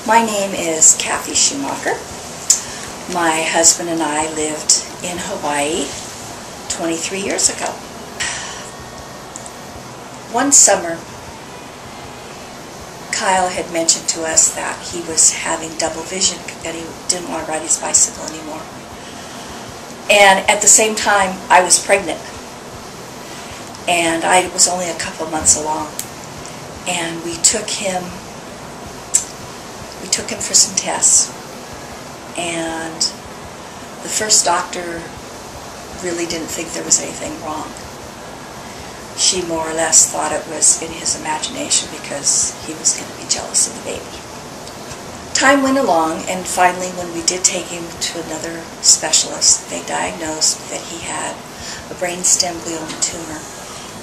My name is Kathy Schumacher. My husband and I lived in Hawaii 23 years ago. One summer, Kyle had mentioned to us that he was having double vision, that he didn't want to ride his bicycle anymore. And at the same time, I was pregnant. And I was only a couple months along. And we took him for some tests. And the first doctor really didn't think there was anything wrong. She more or less thought it was in his imagination because he was going to be jealous of the baby. Time went along, and finally when we did take him to another specialist, they diagnosed that he had a brainstem glioma tumor.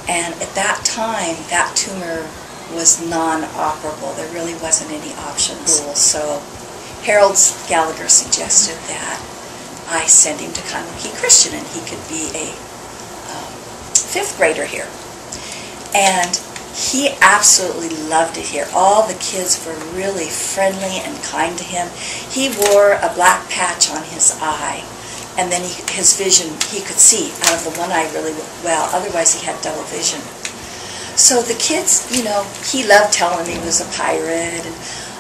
And at that time, that tumor was non-operable. There really wasn't any options. So Harold Gallagher suggested that I send him to KLJ Christian and he could be a 5th grader here. And he absolutely loved it here. All the kids were really friendly and kind to him. He wore a black patch on his eye, and then his vision, he could see out of the one eye really well. Otherwise he had double vision. So the kids, you know, he loved telling me he was a pirate, and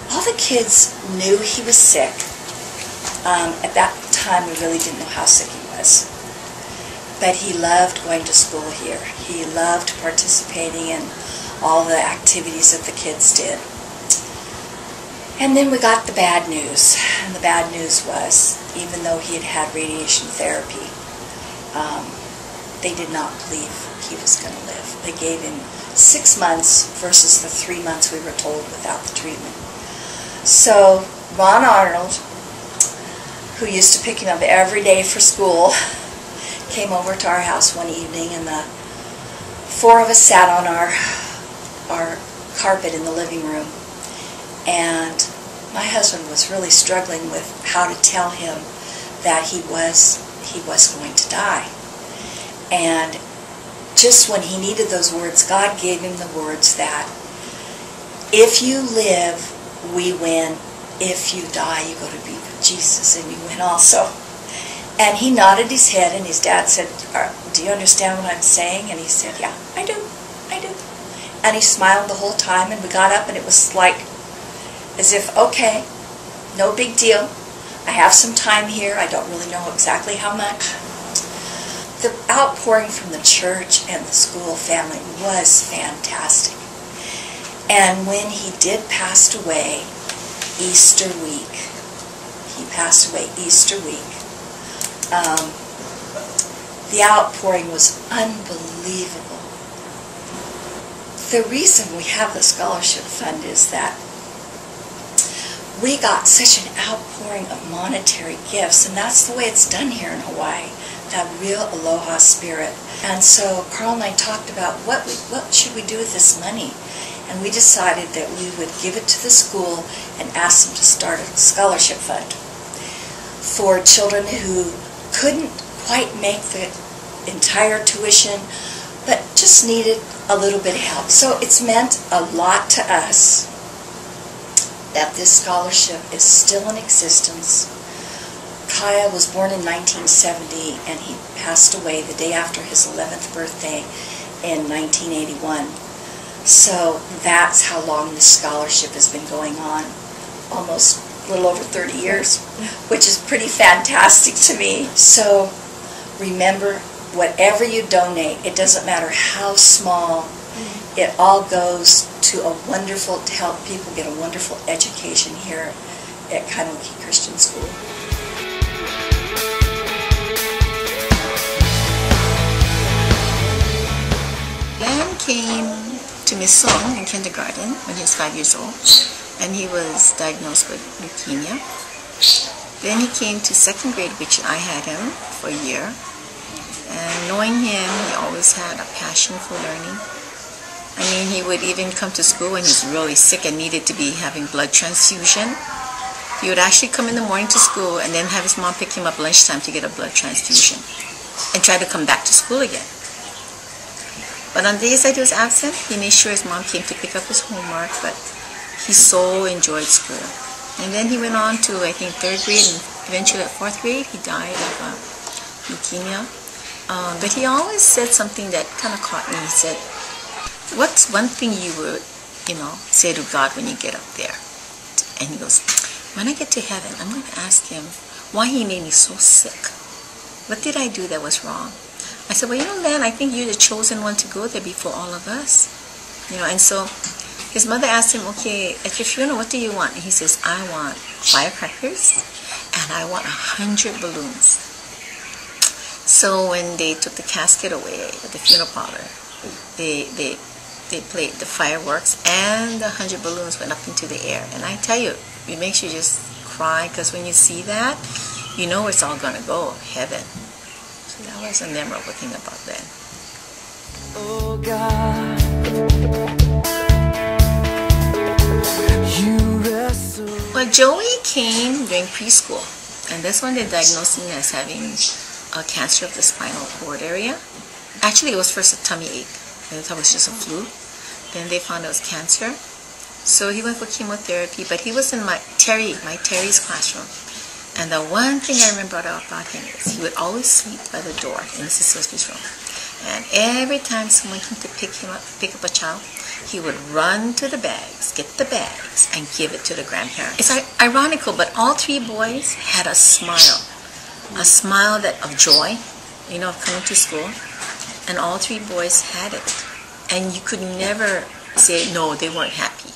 all the kids knew he was sick. At that time we really didn't know how sick he was. But he loved going to school here. He loved participating in all the activities that the kids did. And then we got the bad news. And the bad news was, even though he had had radiation therapy, they did not believe he was going to live. They gave him 6 months versus the 3 months we were told without the treatment. So Ron Arnold, who used to pick him up every day for school, came over to our house one evening, and the 4 of us sat on our carpet in the living room, and my husband was really struggling with how to tell him that he was going to die. And just when he needed those words, God gave him the words that, if you live, we win. If you die, you go to be with Jesus and you win also. And he nodded his head, and his dad said, do you understand what I'm saying? And he said, yeah, I do. And he smiled the whole time, and we got up, and it was like, as if, okay, no big deal. I have some time here. I don't really know exactly how much. The outpouring from the church and the school family was fantastic. And when he did pass away, Easter week, the outpouring was unbelievable. The reason we have the scholarship fund is that we got such an outpouring of monetary gifts, and that's the way it's done here in Hawaii, that real aloha spirit. And so Carl and I talked about what should we do with this money, and we decided that we would give it to the school and ask them to start a scholarship fund for children who couldn't quite make the entire tuition, but just needed a little bit of help. So it's meant a lot to us that this scholarship is still in existence. Kyle was born in 1970, and he passed away the day after his 11th birthday in 1981. So that's how long this scholarship has been going on, almost a little over 30 years, which is pretty fantastic to me. So remember, whatever you donate, it doesn't matter how small, it all goes to to help people get a wonderful education here at KLJ Christian School. Dan came to Miss Song in kindergarten when he was 5 years old, and he was diagnosed with leukemia. Then he came to 2nd grade, which I had him for a year. And knowing him, he always had a passion for learning. I mean, he would even come to school when he was really sick and needed to be having blood transfusion. He would actually come in the morning to school and then have his mom pick him up lunchtime to get a blood transfusion and try to come back to school again. But on days that he was absent, he made sure his mom came to pick up his homework, but he so enjoyed school. And then he went on to, I think, 3rd grade, and eventually at 4th grade, he died of leukemia. But he always said something that kind of caught me. He said, what's one thing you would, say to God when you get up there? And he goes, when I get to heaven, I'm going to ask him why he made me so sick. What did I do that was wrong? I said, well, Len, I think you're the chosen one to go there before all of us. And so his mother asked him, okay, at your funeral, what do you want? And he says, I want firecrackers and I want 100 balloons. So when they took the casket away at the funeral parlor, they played the fireworks and the 100 balloons went up into the air. And I tell you, it makes you just cry, because when you see that, you know it's all going to go, heaven. So that was a memorable thing about that. Oh God, you wrestle. Well, Joey came during preschool, and that's when they diagnosed him as having cancer of the spinal cord area. Actually, it was first a tummy ache. They thought it was just a flu. Then they found it was cancer. So he went for chemotherapy, but he was in my Terry's classroom. And the one thing I remember about him is he would always sleep by the door in Mrs. Silsby's room. And every time someone came to pick up a child, he would run to the bags, get the bags, and give it to the grandparents. It's ironical, but all 3 boys had a smile of joy, of coming to school. And all 3 boys had it. And you could never say, no, they weren't happy,